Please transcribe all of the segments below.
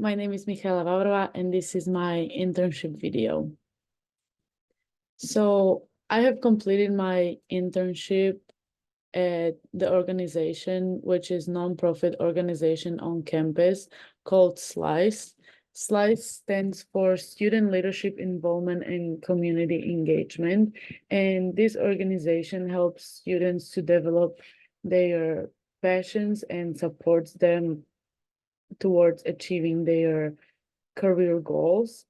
my name is Michaela Vavrova, and this is my internship video. So I have completed my internship at the organization, which is nonprofit organization on campus called SLICE. SLICE stands for Student Leadership Involvement and Community Engagement. And this organization helps students to develop their passions and supports them towards achieving their career goals.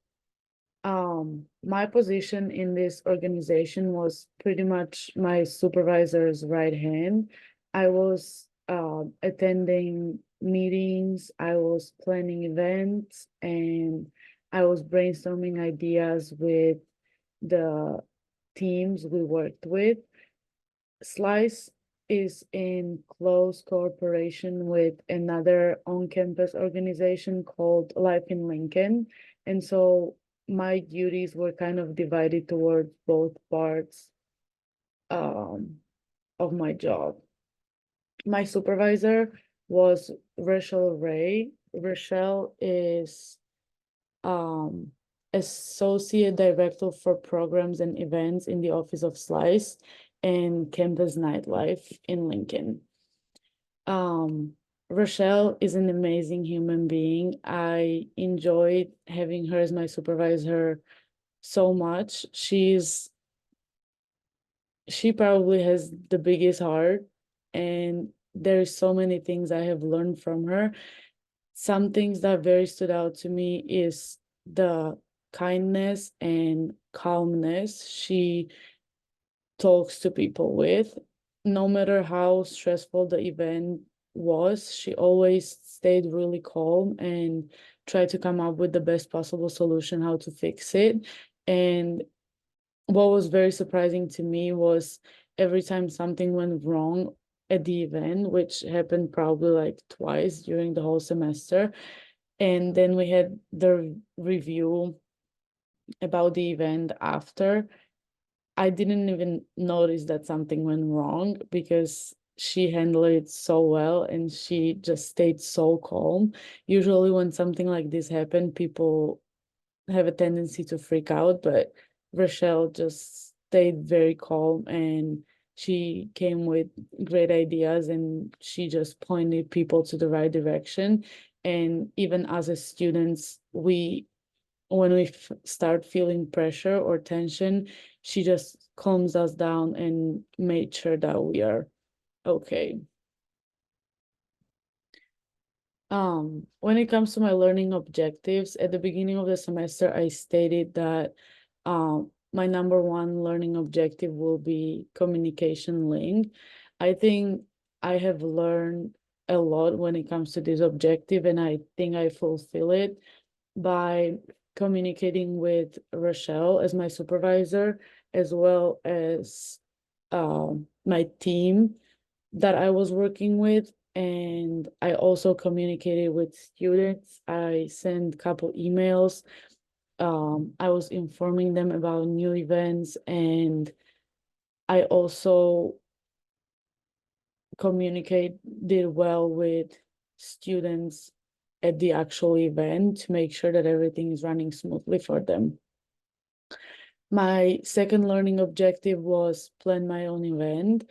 My position in this organization was pretty much my supervisor's right hand. I was attending meetings, I was planning events, and I was brainstorming ideas with the teams we worked with. Slice is in close cooperation with another on-campus organization called Life in Lincoln. And so my duties were kind of divided towards both parts of my job. My supervisor was Rachel Ray. Rachel is Associate Director for Programs and Events in the Office of Slice and Campus Nightlife in Lincoln. Rochelle is an amazing human being. I enjoyed having her as my supervisor so much. She probably has the biggest heart, and there's so many things I have learned from her. Some things that very stood out to me is the kindness and calmness she talks to people with. No matter how stressful the event was, she always stayed really calm and tried to come up with the best possible solution how to fix it. And what was very surprising to me was every time something went wrong at the event, which happened probably like twice during the whole semester, and then we had the review about the event after, I didn't even notice that something went wrong because she handled it so well and she just stayed so calm. Usually when something like this happens, people have a tendency to freak out, but Rochelle just stayed very calm and she came with great ideas and she just pointed people to the right direction. And even as a students, when we start feeling pressure or tension, she just calms us down and made sure that we are okay. When it comes to my learning objectives, at the beginning of the semester, I stated that my number one learning objective will be communication link. I think I have learned a lot when it comes to this objective, and I think I fulfill it by communicating with Rochelle as my supervisor, as well as my team that I was working with. And I also communicated with students. I sent a couple emails. I was informing them about new events, and I also communicated well with students at the actual event to make sure that everything is running smoothly for them. My second learning objective was plan my own event.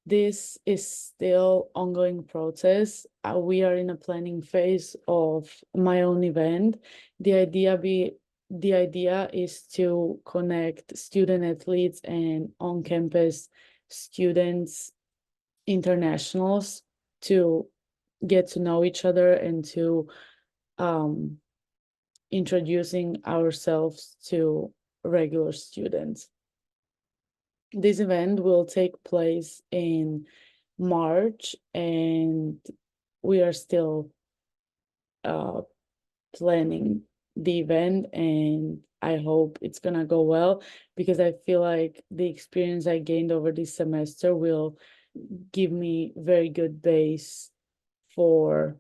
This is still ongoing process. We are in a planning phase of my own event. The idea is to connect student athletes and on-campus students, internationals, to get to know each other and to introducing ourselves to regular students. This event will take place in March, and we are still planning the event, and I hope it's gonna go well because I feel like the experience I gained over this semester will give me very good base for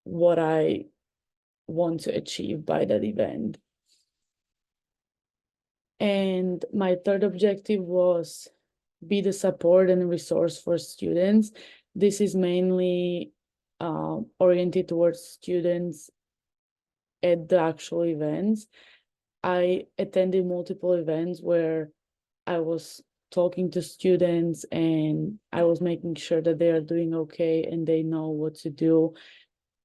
what I want to achieve by that event. And my third objective was be the support and resource for students. This is mainly oriented towards students at the actual events. I attended multiple events where I was talking to students and I was making sure that they are doing okay and they know what to do.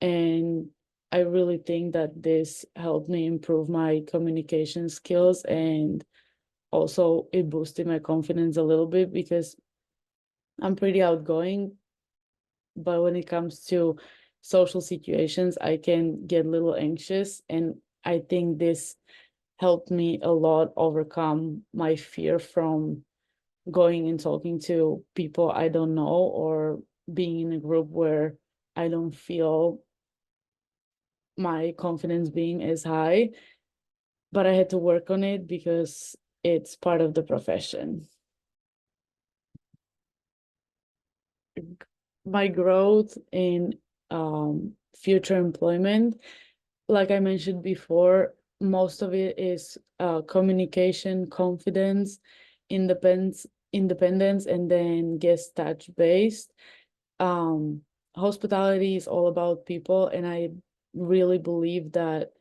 And I really think that this helped me improve my communication skills, and also it boosted my confidence a little bit because I'm pretty outgoing, but when it comes to social situations, I can get a little anxious. And I think this helped me a lot overcome my fear from going and talking to people I don't know, or being in a group where I don't feel my confidence being as high. But I had to work on it because it's part of the profession. My growth in future employment, like I mentioned before, most of it is communication, confidence, independence, and then guest touch based. Um, Hospitality is all about people, and I really believe that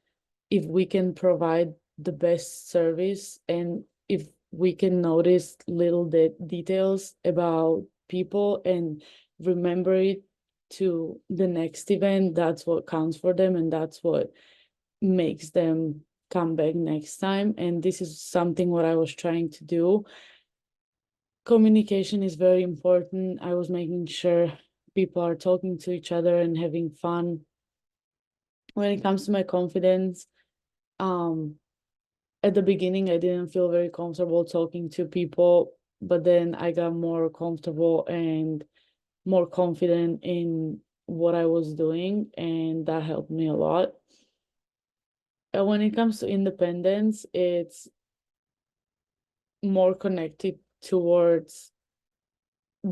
if we can provide the best service and if we can notice little details about people and remember it to the next event, that's what counts for them and that's what makes them come back next time. And this is something what I was trying to do. Communication is very important. I was making sure people are talking to each other and having fun. When it comes to my confidence, um at the beginning I didn't feel very comfortable talking to people, but then I got more comfortable and more confident in what I was doing, and that helped me a lot. And when it comes to independence, it's more connected towards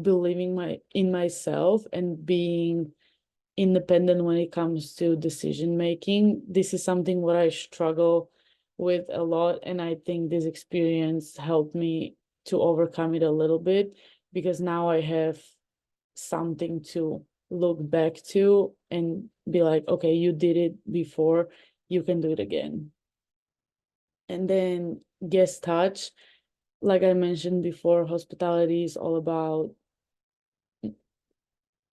believing in myself and being independent when it comes to decision making. This is something what I struggle with a lot, and I think this experience helped me to overcome it a little bit, because now I have something to look back to and be like, okay, you did it before, you can do it again. And then guest touch, like I mentioned before, hospitality is all about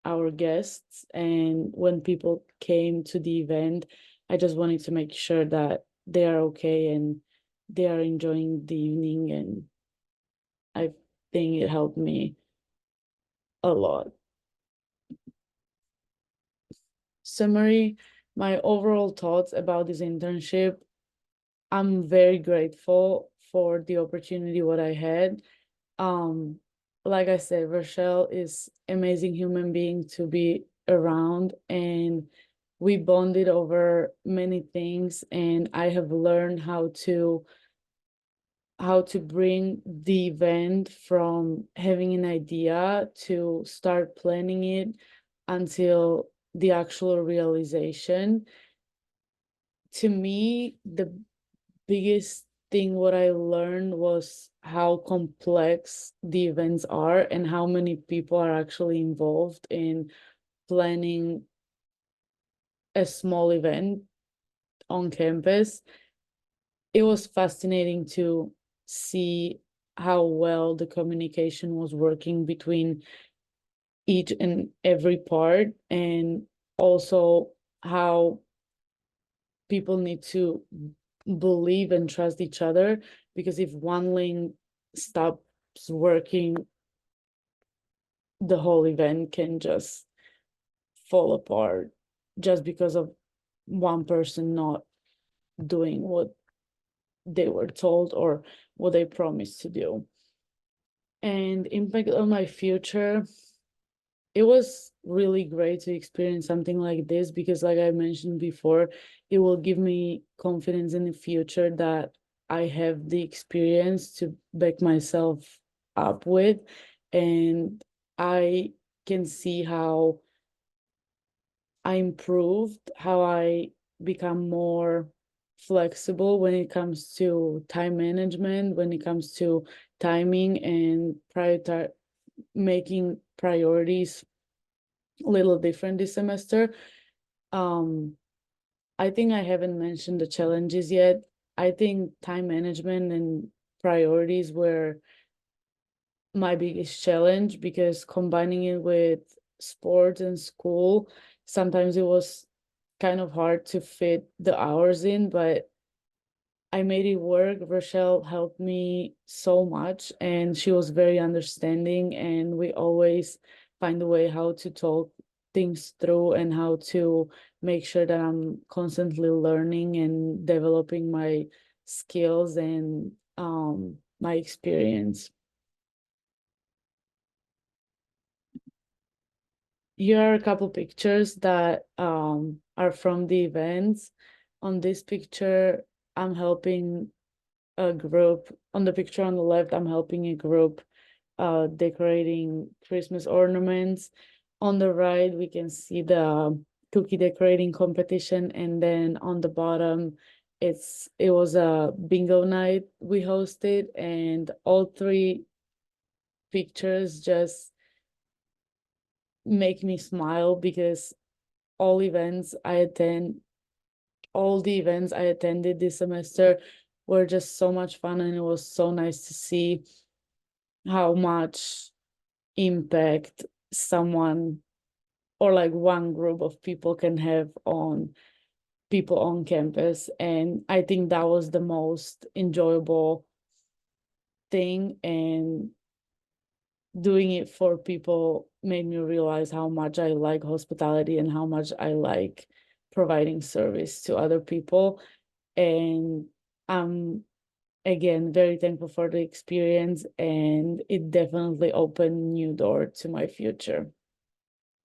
our guests, and when people came to the event, I just wanted to make sure that they are okay and they are enjoying the evening, and I think it helped me a lot. Summary, my overall thoughts about this internship: I'm very grateful for the opportunity what I had. um like I said, Rochelle is amazing human being to be around, and we bonded over many things, and I have learned how to bring the event from having an idea to start planning it until the actual realization. To me, the biggest thing what I learned was how complex the events are and how many people are actually involved in planning a small event on campus. It was fascinating to see how well the communication was working between each and every part, and also how people need to believe and trust each other, because if one link stops working, the whole event can just fall apart just because of one person not doing what they were told or what they promised to do. And impact on my future, it was really great to experience something like this, because like I mentioned before, it will give me confidence in the future that I have the experience to back myself up with, and I can see how I improved, how I become more flexible when it comes to time management, when it comes to timing and making priorities a little different this semester. Um, I think I haven't mentioned the challenges yet. I think time management and priorities were my biggest challenge because combining it with sports and school, sometimes it was kind of hard to fit the hours in, but I made it work. Rochelle helped me so much and she was very understanding, and we always find a way how to talk things through and how to make sure that I'm constantly learning and developing my skills and my experience. Here are a couple pictures that are from the events. On this picture, I'm helping a group. On the picture on the left, I'm helping a group decorating Christmas ornaments. On the right, we can see the cookie decorating competition, and then on the bottom, it was a bingo night we hosted, and all three pictures just make me smile because all events I attend, all the events I attended this semester were just so much fun, and it was so nice to see how much impact someone or like one group of people can have on people on campus. And I think that was the most enjoyable thing, and doing it for people made me realize how much I like hospitality and how much I like providing service to other people. And I'm again very thankful for the experience, and it definitely opened new door to my future.